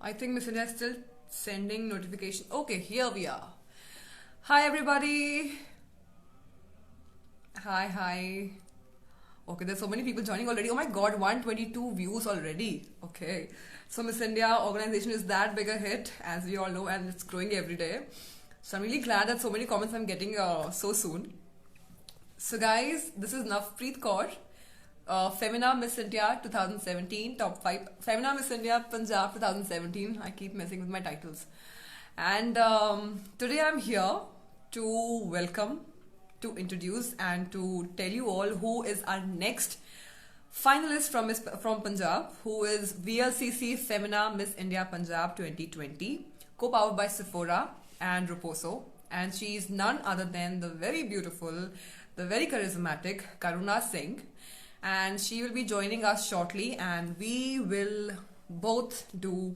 I think Miss India is still sending notification. Okay, here we are. Hi everybody. Hi. Okay, there's so many people joining already. Oh my god, 122 views already. Okay. So Miss India organization is that big a hit, as we all know, and it's growing every day. So I'm really glad that so many comments I'm getting so soon. So guys, this is Navpreet Kaur, Femina Miss India 2017, top 5. Femina Miss India Punjab 2017. I keep messing with my titles. And today I'm here to welcome, to introduce, and to tell you all who is our next finalist from Punjab, who is VLCC Femina Miss India Punjab 2020, co-powered by Sephora and Roposo. And she is none other than the very beautiful, the very charismatic Karuna Singh. And she will be joining us shortly, and we will both do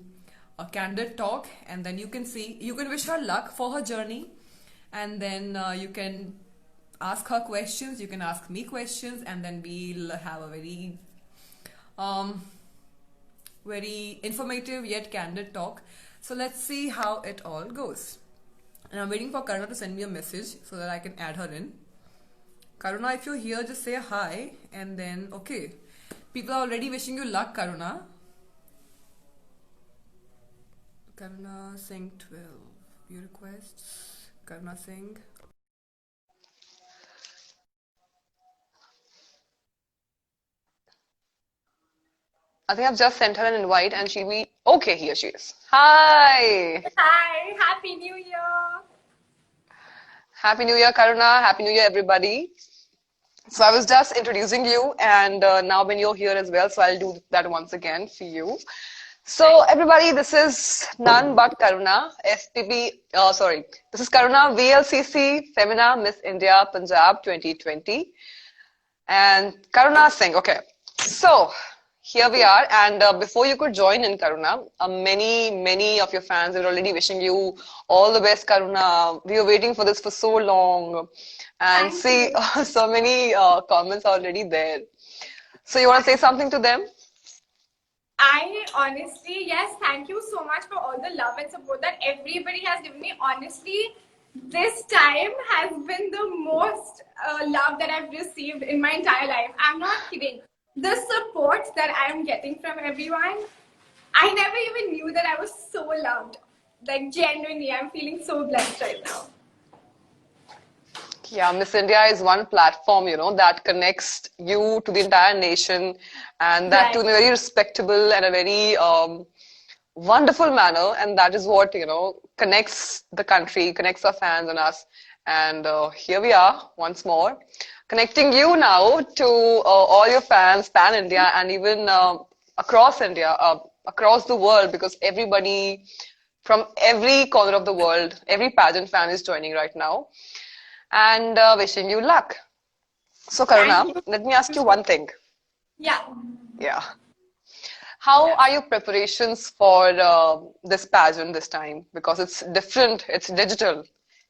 a candid talk, and then you can wish her luck for her journey, and then you can ask her questions, you can ask me questions, and then we'll have a very informative yet candid talk. So let's see how it all goes. And I'm waiting for Karuna to send me a message so that I can add her in. Karuna, if you're here, just say hi, and then, okay. People are already wishing you luck, Karuna. Karuna Singh 12. View requests. Karuna Singh. I think I've just sent her an invite and she'll be... Okay, here she is. Hi! Hi, Happy New Year! Happy New Year, Karuna. Happy New Year, everybody. So I was just introducing you, and now when you're here as well, so I'll do that once again for you. So everybody, this is none but Karuna, this is Karuna VLCC Femina Miss India Punjab 2020. And Karuna Singh, okay. So here we are, and before you could join in, Karuna, many of your fans are already wishing you all the best, Karuna. We were waiting for this for so long, and see, so many comments already there. So you want to say something to them? I honestly, yes, thank you so much for all the love and support that everybody has given me. Honestly, this time has been the most love that I've received in my entire life. I'm not kidding. The support that I'm getting from everyone, I never even knew that I was so loved. Like, genuinely, I'm feeling so blessed right now. Yeah, Miss India is one platform, that connects you to the entire nation, and that too in a very respectable and a very wonderful manner. And that is what, connects the country, connects our fans and us. And here we are once more, connecting you now to all your fans, Pan India, and even across India, across the world, because everybody from every corner of the world, every pageant fan is joining right now. And wishing you luck. So Karuna, let me ask you one thing. Yeah. How are your preparations for this pageant this time? Because it's different, it's digital.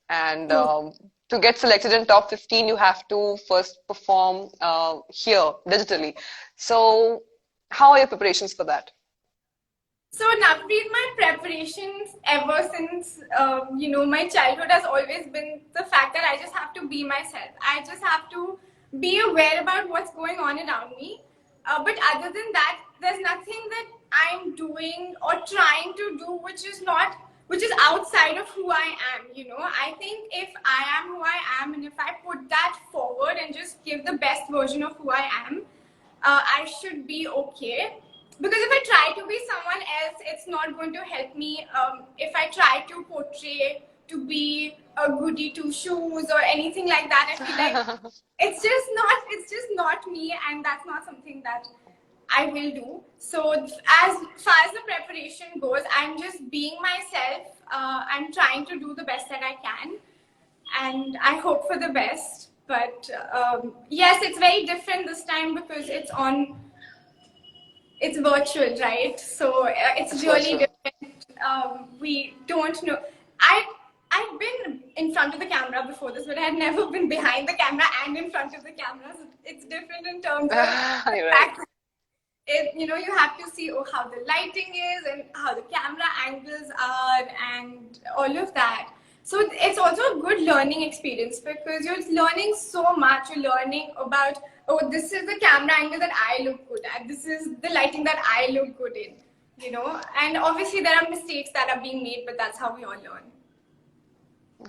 And to get selected in top 15, you have to first perform here, digitally. So how are your preparations for that? So Navpreet, my preparations ever since, my childhood has always been the fact that I just have to be myself. I just have to be aware about what's going on around me. But other than that, there's nothing that I'm doing or trying to do which is outside of who I am, I think if I am who I am, and if I put that forward and just give the best version of who I am, I should be okay. Because if I try to be someone else, it's not going to help me. If I try to portray to be a goody two shoes or anything like that, I feel like it's just not me, and that's not something that I will do. So as far as the preparation goes, I'm just being myself. I'm trying to do the best that I can, and I hope for the best. But yes, it's very different this time because it's virtual, right? So it's really different. We don't know. I've been in front of the camera before this, but I had never been behind the camera and in front of the camera. So it's different in terms of you have to see how the lighting is and how the camera angles are and all of that. So it's also a good learning experience because you're learning so much. You're learning about, oh, this is the camera angle that I look good at. This is the lighting that I look good in, And obviously there are mistakes that are being made, but that's how we all learn.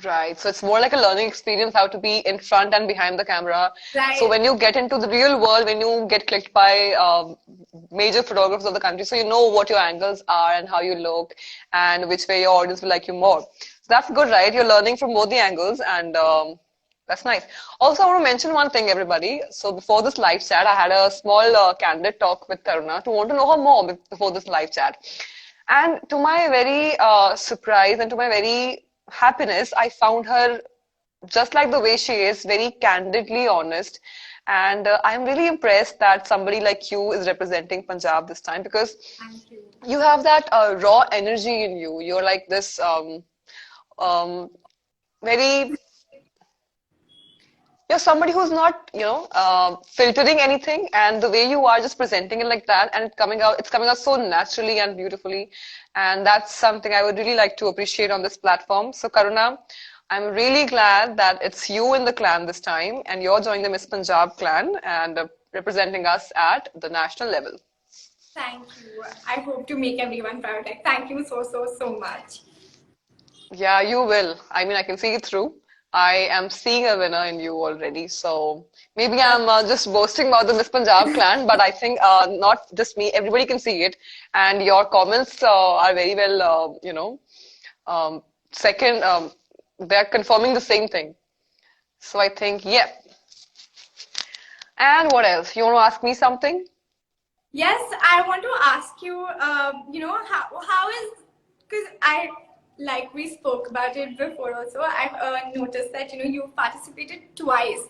Right. So it's more like a learning experience how to be in front and behind the camera. Right. So when you get into the real world, when you get clicked by major photographers of the country, so you know what your angles are and how you look and which way your audience will like you more. So that's good, right? You're learning from both the angles and that's nice. Also, I want to mention one thing, everybody. So before this live chat, I had a small candid talk with Karuna to want to know her more before this live chat. And to my very surprise and to my very happiness, I found her just like the way she is, very candidly honest. And I'm really impressed that somebody like you is representing Punjab this time because you have that raw energy in you. You're like this very, you're somebody who's not, filtering anything, and the way you are just presenting it like that, and it's coming out so naturally and beautifully, and that's something I would really like to appreciate on this platform. So Karuna, I'm really glad that it's you in the clan this time, and you're joining the Miss Punjab clan and representing us at the national level. Thank you. I hope to make everyone proud. Thank you so much. Yeah, you will. I mean, I can see it through. I am seeing a winner in you already. So maybe I'm just boasting about the Miss Punjab clan, but I think not just me, everybody can see it. And your comments are very well, second, they're confirming the same thing. So I think, yeah. And what else? You want to ask me something? Yes, I want to ask you, how is, because like we spoke about it before also, I've noticed that, you participated twice.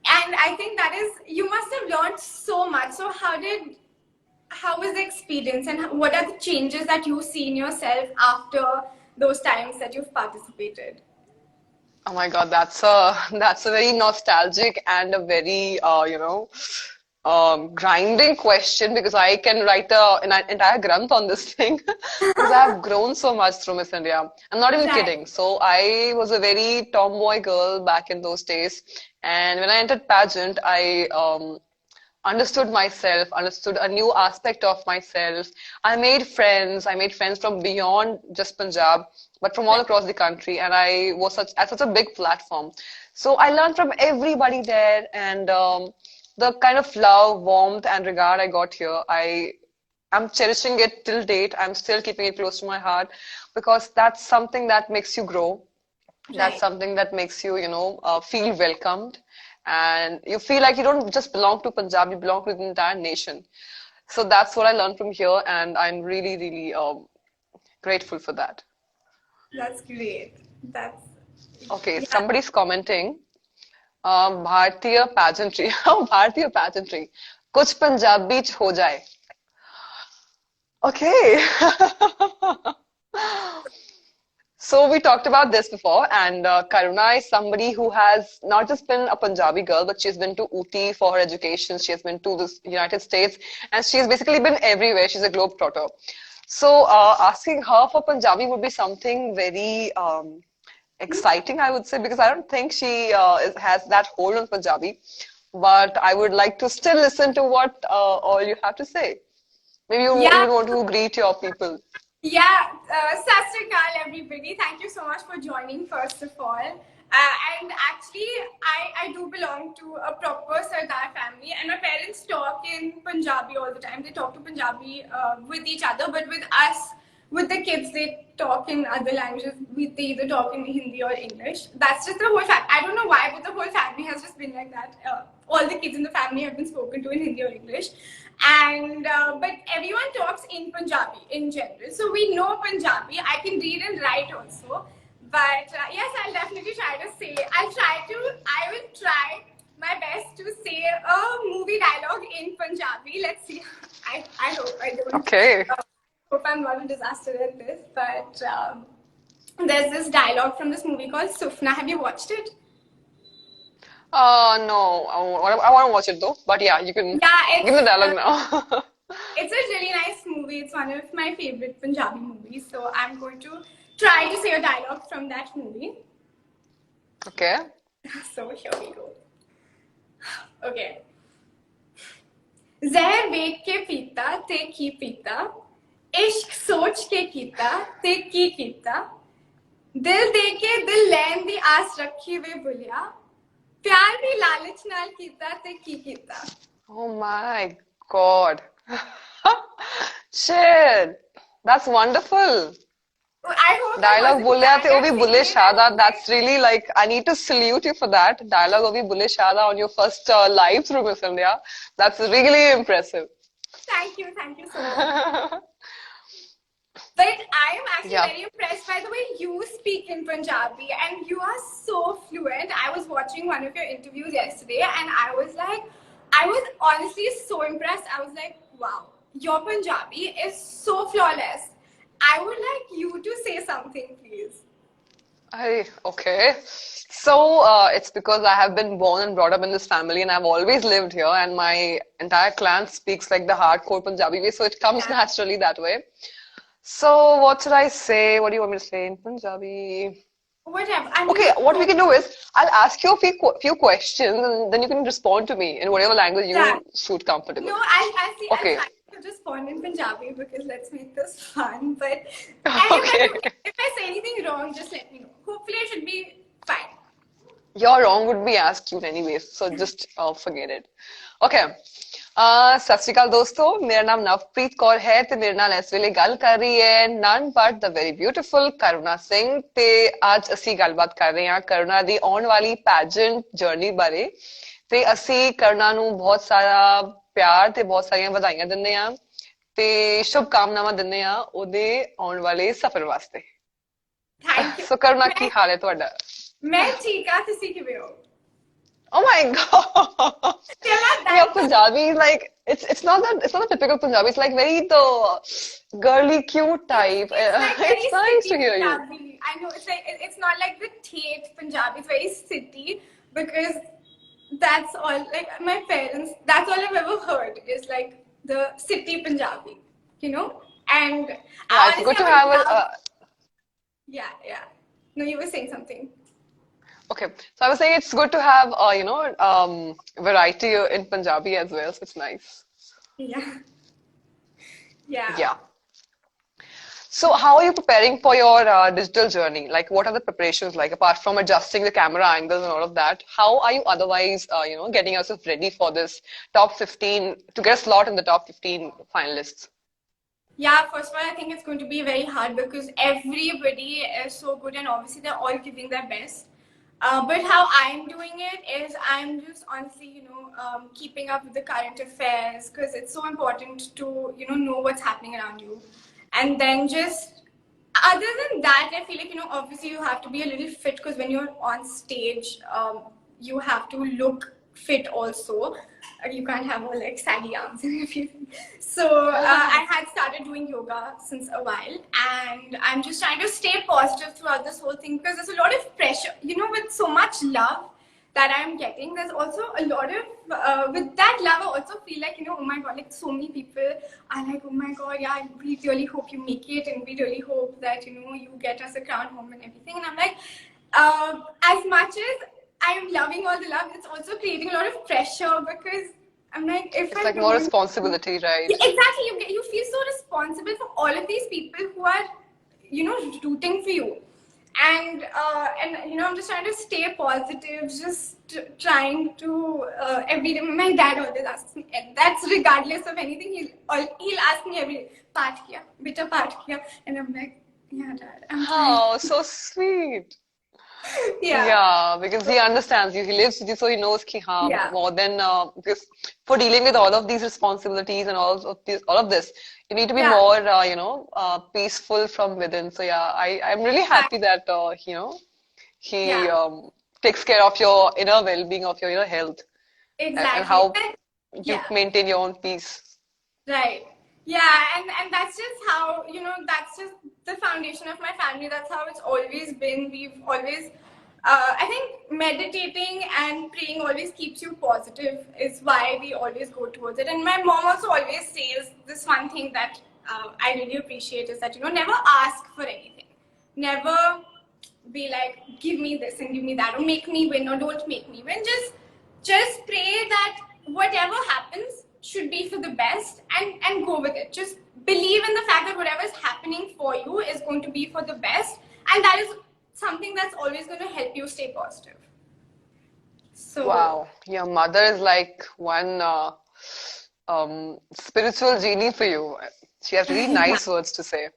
And I think that is, you must have learned so much. So how was the experience and what are the changes that you see in yourself after those times that you've participated? Oh my God, that's a very nostalgic and a very, grinding question because I can write an entire granth on this thing because I've grown so much through Miss India. I'm not even kidding. So I was a very tomboy girl back in those days. And when I entered pageant, I understood myself, understood a new aspect of myself. I made friends from beyond just Punjab, but from all across the country. And I was at such a big platform. So I learned from everybody there and the kind of love, warmth, and regard I got here, I'm cherishing it till date. I'm still keeping it close to my heart because that's something that makes you grow. Right. That's something that makes you, feel welcomed. And you feel like you don't just belong to Punjab, you belong to the entire nation. So that's what I learned from here, and I'm really, really grateful for that. That's great. Okay, yeah. Somebody's commenting. भारतीय pageantry, भारतीय pageantry, कुछ पंजाबी च हो जाए. Okay. So we talked about this before, and Karuna is somebody who has not just been a Punjabi girl, but she's been to Uti for her education. She has been to the United States, and she's basically been everywhere. She's a globetrotter. So asking her for Punjabi would be something very exciting, I would say, because I don't think she has that hold on Punjabi. But I would like to still listen to what all you have to say. Maybe you want to greet your people. Yeah, Sat Sri Akal, everybody. Thank you so much for joining, first of all. And actually, I do belong to a proper Sardar family, and my parents talk in Punjabi all the time. They talk to Punjabi with each other, but with us, with the kids, they talk in other languages. They either talk in Hindi or English. That's just the whole fact. I don't know why, but the whole family has just been like that. All the kids in the family have been spoken to in Hindi or English. And but everyone talks in Punjabi in general. So we know Punjabi. I can read and write also. But yes, I'll definitely try to say. I will try my best to say a movie dialogue in Punjabi. Let's see. I hope I don't. Okay. Hope I'm not a disaster at this, but there's this dialogue from this movie called Sufna. Have you watched it? No, I want to watch it though. But yeah, you can give the dialogue now. It's a really nice movie. It's one of my favorite Punjabi movies. So I'm going to try to say a dialogue from that movie. Okay. So here we go. Okay. ਜ਼ਹਿਰ ਵੇਖ ਕੇ ਪੀਤਾ ਤੇ ਕੀ ਪੀਤਾ ਇਸ਼ਕ ਸੋਚ ਕੇ ਕੀਤਾ ਤੇ ਕੀ ਕੀਤਾ ਦਿਲ ਦੇ ਕੇ ਦਿਲ ਲੈਣ ਦੀ ਆਸ ਰੱਖੀ ਵੇ ਭੁਲਿਆ ਪਿਆਰ ਵੀ ਲਾਲਚ ਨਾਲ ਕੀਤਾ ਤੇ ਕੀ ਕੀਤਾ Oh my God. Shit. That's wonderful. I hope Dialogue bole te ovi bulle shada. that. That's really like, I need to salute you for that. Dialogue ovi bulle shada on your first live through Miss India. That's really impressive. Thank you so much. But I am actually very impressed by the way you speak in Punjabi and you are so fluent. I was watching one of your interviews yesterday and I was honestly so impressed. I was like, wow, your Punjabi is so flawless. I would like you to say something, please. Okay. So, it's because I have been born and brought up in this family and I've always lived here and my entire clan speaks like the hardcore Punjabi way, so it comes naturally that way. So, what should I say? What do you want me to say in Punjabi? Whatever. Okay, what we can do is, I'll ask you a few questions and then you can respond to me in whatever language you shoot comfortable. No, I'll see. Okay. I'll try to respond in Punjabi because let's make this fun. But Okay. if I say anything wrong, just let me know. Hopefully, I should be fine. Your wrong would be as cute anyways, so just forget it. Okay. ਸਤਿ ਸ਼੍ਰੀ ਅਕਾਲ ਦੋਸਤੋ ਮੇਰਾ ਨਾਮ ਨਵਪ੍ਰੀਤ ਕੌਰ ਹੈ ਤੇ ਮੇਰੇ ਨਾਲ ਇਸ ਵੇਲੇ ਗੱਲ ਕਰ ਰਹੀ ਹੈ none but the very beautiful ਕਰੁਣਾ ਸਿੰਘ ਤੇ ਅੱਜ ਅਸੀਂ ਗੱਲਬਾਤ ਕਰ ਰਹੇ ਹਾਂ ਕਰੁਣਾ ਦੀ ਆਉਣ ਵਾਲੀ ਪੈਜੈਂਟ ਜਰਨੀ ਬਾਰੇ ਤੇ ਅਸੀਂ ਕਰੁਣਾ ਨੂੰ ਬਹੁਤ ਸਾਰਾ ਪਿਆਰ ਤੇ ਬਹੁਤ ਸਾਰੀਆਂ ਵਧਾਈਆਂ ਦਿੰਦੇ ਹਾਂ ਤੇ ਸ਼ੁਭ ਕਾਮਨਾਵਾਂ ਦਿੰਦੇ ਹਾਂ ਉਹਦੇ ਆਉਣ ਵਾਲੇ ਸਫ਼ਰ ਵਾਸਤੇ Thank you. ਸੋ ਕਰੁਣਾ ਕੀ ਹਾਲ ਹੈ ਤੁਹਾਡਾ ਮੈਂ ਠੀਕ ਆ ਤੁਸੀਂ ਕਿਵੇਂ ਹੋ Oh my God! Yeah, Punjabi is like it's not the typical Punjabi. It's like very the girly, cute type. It's nice to hear you. I know it's not like the Tate Punjabi. It's very city because that's all. Like my parents, that's all I've ever heard is like the city Punjabi. You know, and it's good to have a. Yeah. No, you were saying something. Okay, so I was saying it's good to have, variety in Punjabi as well, so it's nice. Yeah. So how are you preparing for your digital journey? Like, what are the preparations like, apart from adjusting the camera angles and all of that? How are you otherwise, getting yourself ready for this top 15, to get a slot in the top 15 finalists? Yeah, first of all, I think it's going to be very hard because everybody is so good and obviously they're all giving their best. But how I'm doing it is I'm just honestly, keeping up with the current affairs because it's so important to, know what's happening around you. And then just, other than that, I feel like, obviously you have to be a little fit because when you're on stage, you have to look fit also. You can't have all like saggy arms and everything. So I had started doing yoga since a while and I'm just trying to stay positive throughout this whole thing because there's a lot of pressure, with so much love that I'm getting. There's also a lot of, with that love, I also feel like, oh my God, like so many people are like, oh my God, yeah, we really hope you make it and we really hope that, you get us a crown home and everything. And I'm like, as much as I'm loving all the love, it's also creating a lot of pressure because I'm like, it's like more responsibility, right? Yeah, exactly. You feel so responsible for all of these people who are, rooting for you. And I'm just trying to stay positive, just trying to, every day, my dad always asks me, and that's regardless of anything, he'll ask me every day, "Paath kiya? Beta paath kiya?" And I'm like, yeah, Dad, I'm trying. Oh, so sweet. Yeah, because he understands you. He lives with you, so he knows more than because for dealing with all of these responsibilities and all of this, you need to be more, peaceful from within. So I'm really happy that he takes care of your inner well-being, of your health, exactly, and how you maintain your own peace. Right. Yeah, and that's just how, that's just the foundation of my family. That's how it's always been. We've always I think meditating and praying always keeps you positive, is why we always go towards it. And my mom also always says this one thing that I really appreciate is that, never ask for anything. Never be like, give me this and give me that, or make me win or don't make me win. Just pray that whatever happens should be for the best, and go with it. Just believe in the fact that whatever is happening for you is going to be for the best, and that is something that's always going to help you stay positive. So Wow, your mother is like one spiritual genie for you. She has really nice words to say.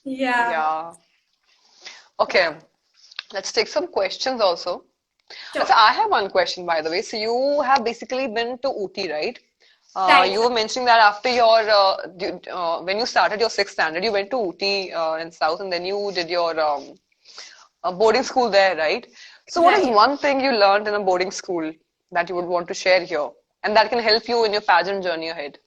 yeah, Yeah. Okay, let's take some questions also. sure. So I have one question, by the way. So you have basically been to Ooty, right? Right. You were mentioning that after your when you started your sixth standard, you went to Ooty in South, and then you did your boarding school there, right? So what is Right. one thing you learned in a boarding school that you would want to share here, and that can help you in your pageant journey ahead?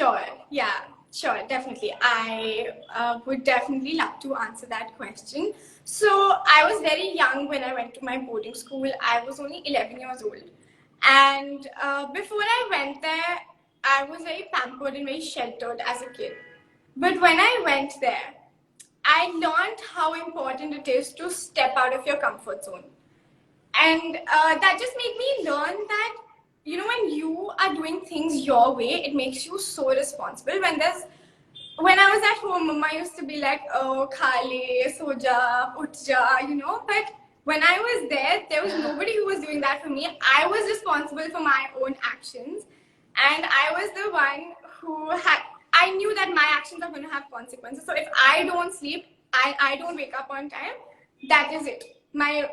Sure. Yeah. Sure. Definitely. I would definitely love to answer that question. So I was very young when I went to my boarding school. I was only 11 years old, and before I went there, I was very pampered and very sheltered as a kid. But when I went there, I learned how important it is to step out of your comfort zone. And that just made me learn that, when you are doing things your way, it makes you so responsible. When I was at home, Mama used to be like, oh, khale, soja, utja. But when I was there was nobody who was doing that for me. I was responsible for my own actions. And I was the one I knew that my actions are going to have consequences. So if I don't sleep, I don't wake up on time, that is it. My,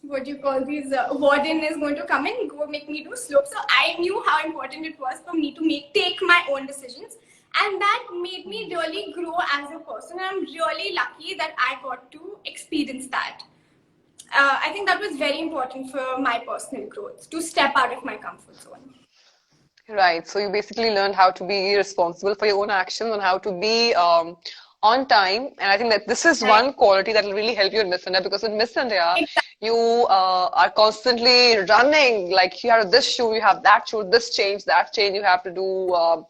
what do you call these, warden is going to come in and go make me do slope. So I knew how important it was for me to take my own decisions. And that made me really grow as a person. And I'm really lucky that I got to experience that. I think that was very important for my personal growth, to step out of my comfort zone. Right. So you basically learned how to be responsible for your own actions and how to be on time. And I think that this is one quality that will really help you in Miss India, because in Miss India, you are constantly running. Like you have this shoot, you have that shoot, this change, that change. You have to do.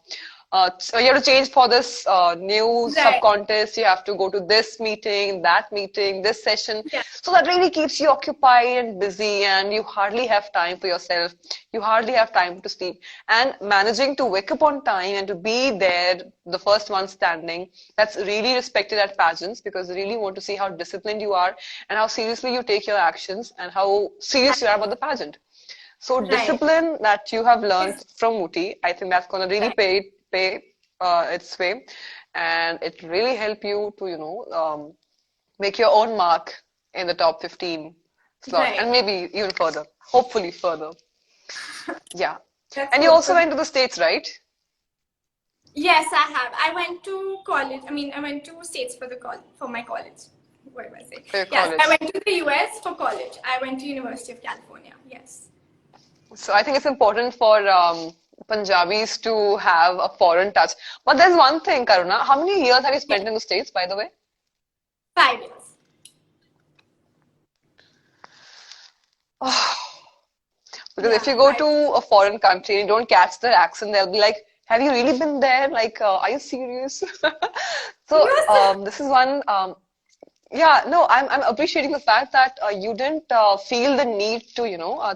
So you have to change for this new sub-contest. You have to go to this meeting, that meeting, this session. Yeah. So that really keeps you occupied and busy, and you hardly have time for yourself. You hardly have time to sleep. And managing to wake up on time and to be there, the first one standing, that's really respected at pageants, because they really want to see how disciplined you are and how seriously you take your actions and how serious you are about the pageant. So discipline that you have learned from Ooty, I think that's going to really pay its way, and it really help you to make your own mark in the top 15 slot, and maybe even further, hopefully further. Yeah. And you also went to the States, right? Yes, I have. I went to college. I went to States for my college. What am I saying? For your Yes, college. I went to the US for college. I went to University of California. Yes. So I think it's important for Punjabis to have a foreign touch. But there's one thing, Karuna. How many years have you spent in the States, by the way? 5 years. Because if you go to a foreign country and you don't catch their accent, they'll be like, have you really been there? Like, are you serious? So this is one. Yeah, no, I'm appreciating the fact that you didn't feel the need to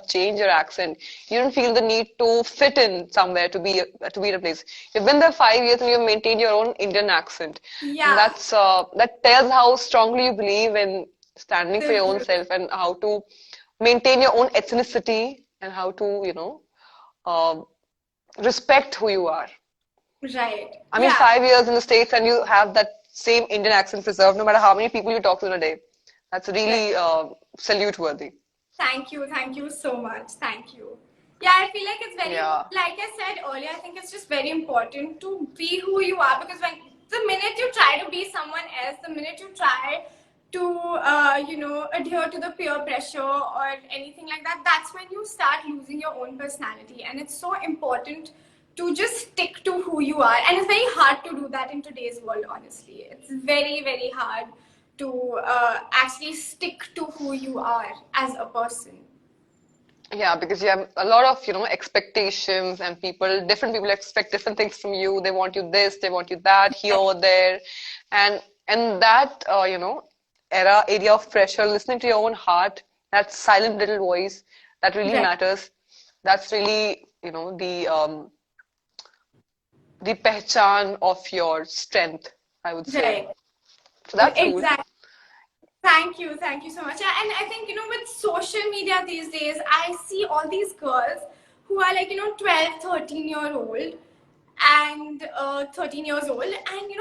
change your accent. You didn't feel the need to fit in somewhere to be in a place. You've been there 5 years and you've maintained your own Indian accent. Yeah. And that tells how strongly you believe in standing for your own self and how to maintain your own ethnicity and how to respect who you are. Right. I mean, 5 years in the States and you have that same Indian accent preserved no matter how many people you talk to in a day. That's really salute worthy. Thank you so much. Thank you. Yeah, I feel like it's very, like I said earlier, I think it's just very important to be who you are, because the minute you try to be someone else, the minute you try to, adhere to the peer pressure or anything like that, that's when you start losing your own personality. And it's so important to just stick to who you are. And it's very hard to do that in today's world, honestly. It's very, very hard to actually stick to who you are as a person. Yeah, because you have a lot of, expectations, and different people expect different things from you. They want you this, they want you that, here or there. And that, area of pressure, listening to your own heart, that silent little voice, that really Right. matters. That's really, the pehchan of your strength, I would say. Right. So that's cool. Exactly. Thank you so much. And I think, with social media these days, I see all these girls who are like, 12, 13-year old and 13 years old. And,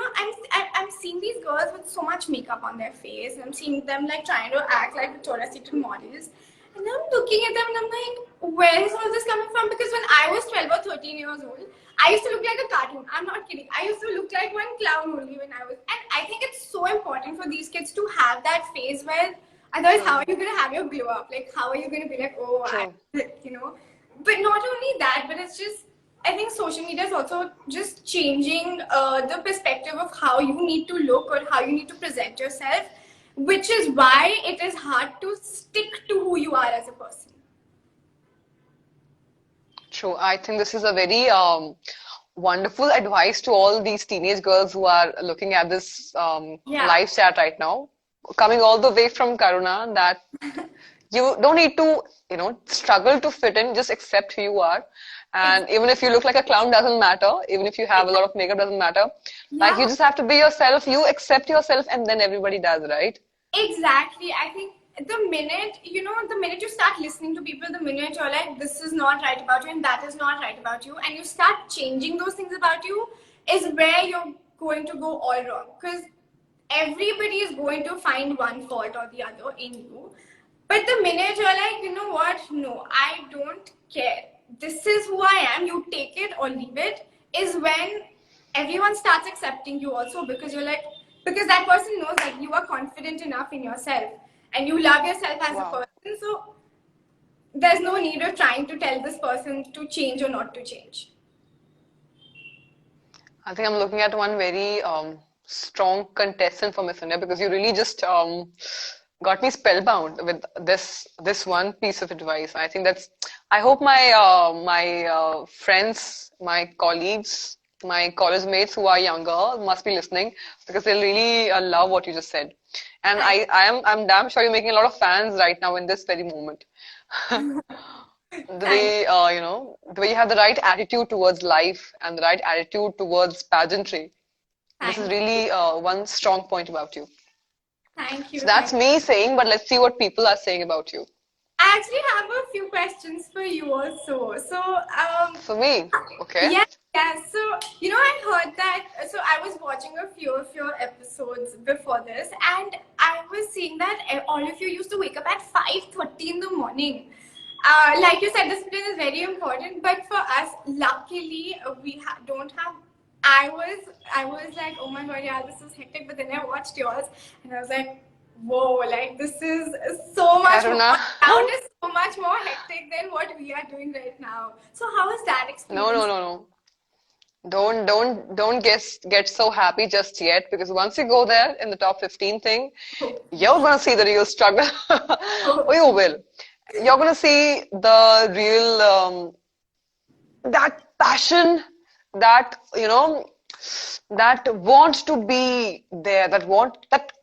I'm seeing these girls with so much makeup on their face. I'm seeing them like trying to act like Victoria's Secret models. And I'm looking at them and I'm like, where is all this coming from? Because when I was 12 or 13 years old, I used to look like a cartoon. I'm not kidding. I used to look like one clown only when I was. And I think it's so important for these kids to have that phase where, otherwise, how are you going to have your glow up? Like, how are you going to be like, oh, But not only that, but it's just, I think social media is also just changing the perspective of how you need to look or how you need to present yourself, which is why it is hard to stick to who you are as a person. True. I think this is a very wonderful advice to all these teenage girls who are looking at this live chat right now. Coming all the way from Karuna, that you don't need to, struggle to fit in, just accept who you are. And even if you look like a clown, doesn't matter. Even if you have a lot of makeup, doesn't matter. Like, you just have to be yourself. You accept yourself, and then everybody does, right? Exactly. I think the minute you start listening to people, the minute you're like, this is not right about you and that is not right about you, and you start changing those things about you, is where you're going to go all wrong. Because everybody is going to find one fault or the other in you. But the minute you're like, you know what? No, I don't care. This is who I am. You take it or leave it, is when everyone starts accepting you also, because you're like, because that person knows that you are confident enough in yourself and you love yourself as a person. So there's no need of trying to tell this person to change or not to change. I think I'm looking at one very strong contestant for Miss India, because you really just got me spellbound with this one piece of advice. I think I hope my friends, my colleagues, my college mates who are younger must be listening, because they'll really love what you just said. And I'm damn sure you're making a lot of fans right now in this very moment. The way the way you have the right attitude towards life and the right attitude towards pageantry. This is really one strong point about you. Thank you. So that's me saying, but let's see what people are saying about you. I actually have a few questions for you also. So, for me, okay. Yeah. So, I heard that, so I was watching a few of your episodes before this, and I was seeing that all of you used to wake up at 5:30 in the morning. Like you said, discipline is very important, but for us, luckily, we don't have. I was like, oh my god, yeah, this is hectic. But then I watched yours, and I was like, whoa, like this is so much Karuna. sound is so much more hectic than what we are doing right now. So how was that experience? No. Don't get so happy just yet, because once you go there in the top 15 thing, you're gonna see the real struggle. Or you will. You're gonna see the real that passion, that that want to be there, that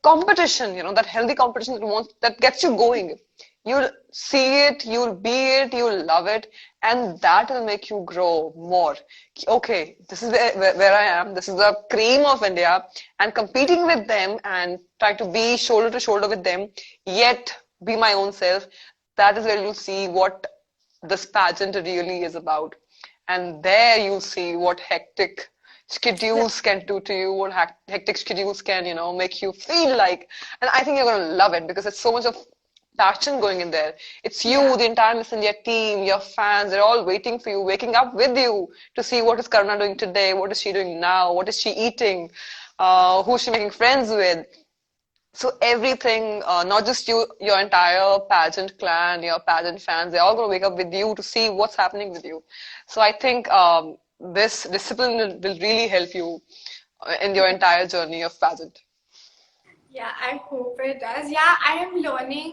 competition, that healthy competition that gets you going. You'll see it, you'll be it, you'll love it, and that will make you grow more. Okay, this is where I am. This is the cream of India, and competing with them and try to be shoulder to shoulder with them, yet be my own self. That is where you'll see what this pageant really is about. And there you'll see what hectic schedules can do to you, what hectic schedules can, make you feel like. And I think you're going to love it, because it's so much of passion going in there. It's you, the entire Miss India team, your fans, they're all waiting for you, waking up with you to see what is Karuna doing today, what is she doing now, what is she eating, who's she making friends with. So everything, not just you, your entire pageant clan, your pageant fans, they're all going to wake up with you to see what's happening with you. So I think this discipline will really help you in your entire journey of pageant. Yeah, I hope it does. Yeah, I am learning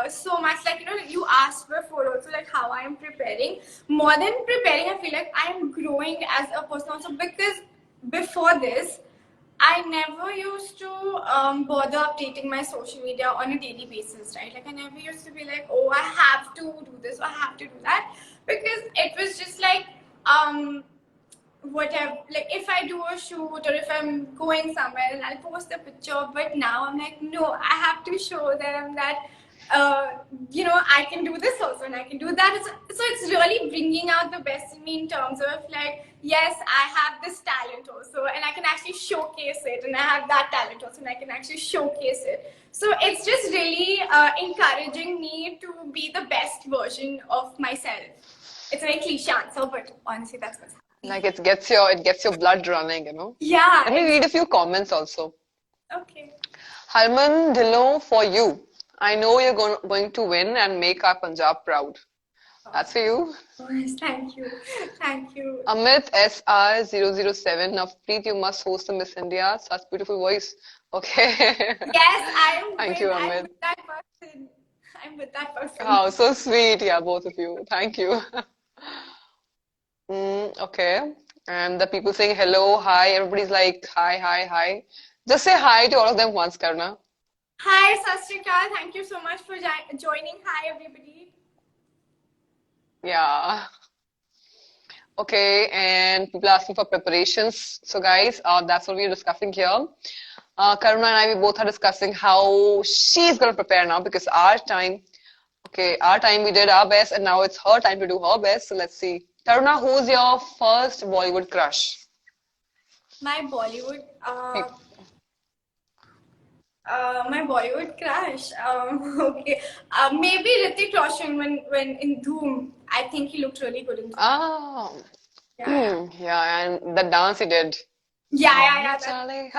so much. Like, you asked before also, like, how I am preparing. More than preparing, I feel like I am growing as a person also, because before this, I never used to bother updating my social media on a daily basis, right? Like, I never used to be like, oh, I have to do this or I have to do that, because it was just like, whatever, like if I do a shoot or if I'm going somewhere and I'll post a picture, but now I'm like, no, I have to show them that I can do this also and I can do that. So it's really bringing out the best in me in terms of like, yes, I have this talent also and I can actually showcase it, and I have that talent also and I can actually showcase it. So it's just really encouraging me to be the best version of myself. It's a very cliche answer, but honestly, that's what's happening. Like it gets your blood running, you know. Yeah, Let me read a few comments also. okay. Harman Dhillon, for you. I know you're going to win and make our Punjab proud. That's for you. Yes, thank you. Thank you. Amit SR007. Navpreet, you must host the Miss India. Such beautiful voice. Okay. Yes, Thank you, I'm Amit. with that person. I'm with that person. Oh, so sweet. Yeah, both of you. Thank you. Okay. And the people saying hello, hi. Everybody's like, hi, hi, hi. Just say hi to all of them once, Karuna. Hi, Sastrika. Thank you so much for joining. Hi, everybody. Yeah. Okay. And people asking for preparations. So, guys, that's what we're discussing here. Karuna and I, we both are discussing how she's going to prepare now, because our time we did our best, and now it's her time to do her best. So, let's see. Karuna, who's your first Bollywood crush? My Bollywood, Pe- crush. Okay. Maybe Hrithik Roshan when in Dhoom. I think he looked really good in Dhoom. Ah, Yeah, yeah, and the dance he did. yeah. That's Charlie.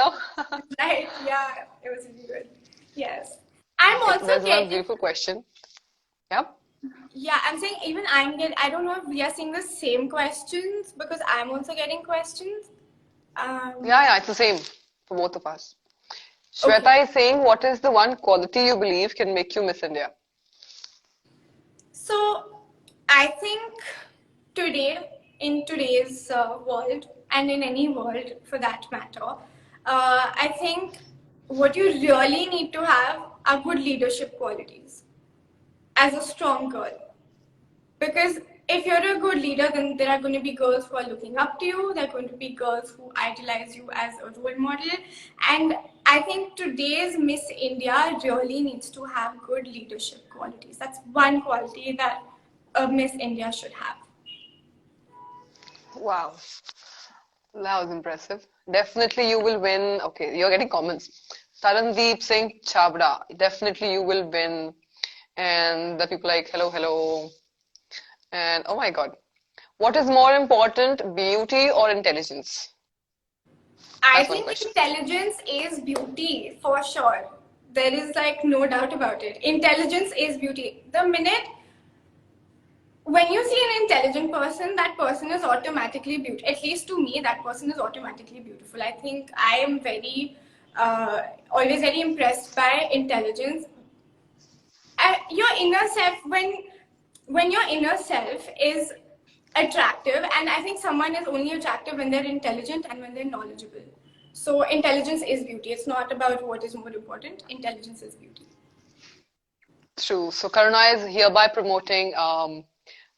right. Yeah, it was really good. Yes. I'm Okay, also there's one getting. beautiful question. Yep. Yeah, I'm saying even I don't know if we are seeing the same questions because I'm also getting questions. Yeah, it's the same for both of us. Okay. Shweta is saying, what is the one quality you believe can make you Miss India? So I think in today's world, and in any world for that matter, I think what you really need to have are good leadership qualities as a strong girl. Because if you're a good leader, then there are going to be girls who are looking up to you. There are going to be girls who idolize you as a role model. And I think today's Miss India really needs to have good leadership qualities. That's one quality that a Miss India should have. Wow, that was impressive. Definitely you will win. Okay, you're getting comments. Tarandeep Singh Chabda, definitely you will win. And the people like, hello, hello. And oh my God, what is more important, beauty or intelligence? I That's one think question. intelligence is beauty for sure. There is like no doubt about it. Intelligence is beauty. The minute when you see an intelligent person, that person is automatically beautiful. At least to me, that person is automatically beautiful. I think I am always very impressed by intelligence. Your inner self, when your inner self is attractive, and I think someone is only attractive when they're intelligent and when they're knowledgeable. So intelligence is beauty. It's not about what is more important. Intelligence is beauty. True. So Karuna is hereby promoting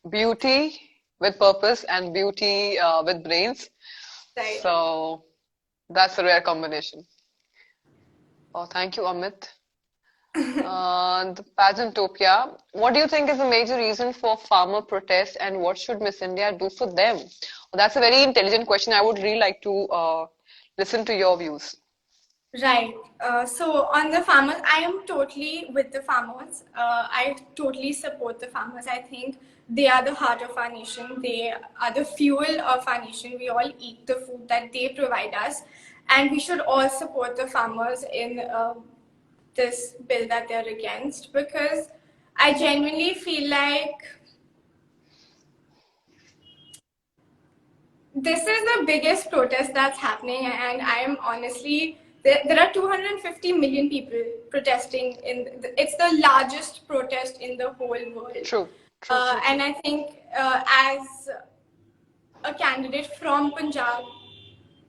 beauty with purpose and beauty with brains. Right. So that's a rare combination. Oh, thank you, Amit. The pageantopia. What do you think is the major reason for farmer protest, and what should Miss India do for them? Well, that's a very intelligent question. I would really like to listen to your views. Right. So on the farmers, I am totally with the farmers. I totally support the farmers. I think they are the heart of our nation. They are the fuel of our nation. We all eat the food that they provide us, and we should all support the farmers in this bill that they're against, because I genuinely feel like this is the biggest protest that's happening, and I am honestly there are 250 million people protesting it's the largest protest in the whole world. True. And I think as a candidate from Punjab,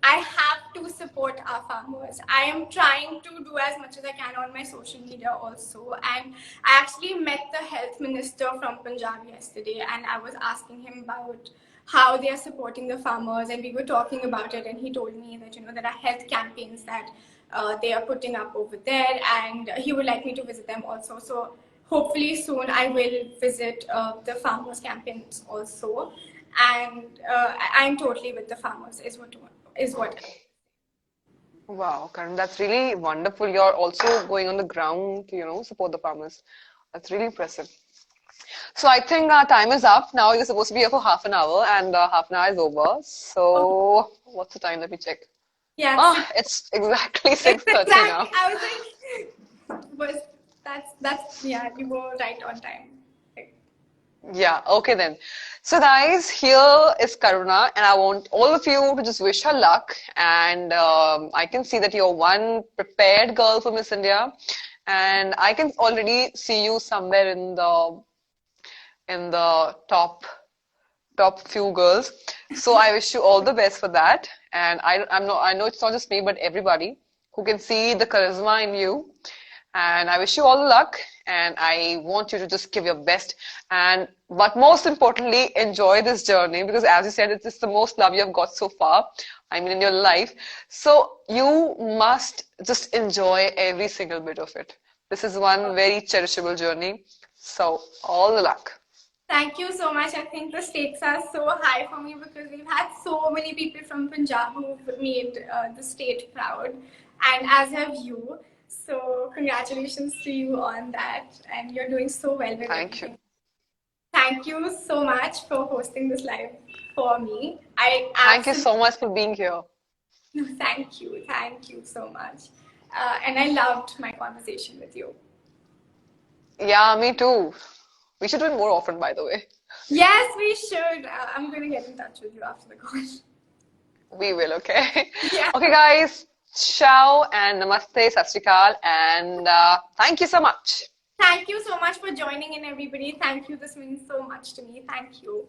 I have to support our farmers. I am trying to do as much as I can on my social media also. And I actually met the health minister from Punjab yesterday, and I was asking him about how they are supporting the farmers, and we were talking about it, and he told me that there are health campaigns that they are putting up over there, and he would like me to visit them also. So hopefully soon I will visit the farmers campaigns also, and I'm totally with the farmers is what. Wow, Karan, that's really wonderful. You're also going on the ground to, support the farmers. That's really impressive. So I think our time is up. Now you're supposed to be here for half an hour, and half an hour is over. So what's the time? Let me check. Yeah. It's exactly 6:30 now. I was like, that's yeah, you were right on time. Yeah, okay then. So guys, here is Karuna, and I want all of you to just wish her luck. And I can see that you're one prepared girl for Miss India, and I can already see you somewhere in the top few girls. So I wish you all the best for that. And I know it's not just me, but everybody who can see the charisma in you. And I wish you all the luck, and I want you to just give your best, but most importantly, enjoy this journey, because as you said, it's the most love you have got so far, I mean, in your life. So you must just enjoy every single bit of it. This is one very cherishable journey. So all the luck. Thank you so much. I think the stakes are so high for me because we've had so many people from Punjab who've made the state proud, and as have you. So congratulations to you on that, and you're doing so well with Thank everything. you. Thank you so much for hosting this live for me. Thank you so much for being here. No, thank you so much, and I loved my conversation with you. Yeah, me too. We should do it more often, by the way. Yes, we should. I'm going to get in touch with you after the call. We will, okay? Yeah. Okay, guys. Ciao and namaste, sat sri akal, and thank you so much. Thank you so much for joining in, everybody. Thank you. This means so much to me. Thank you.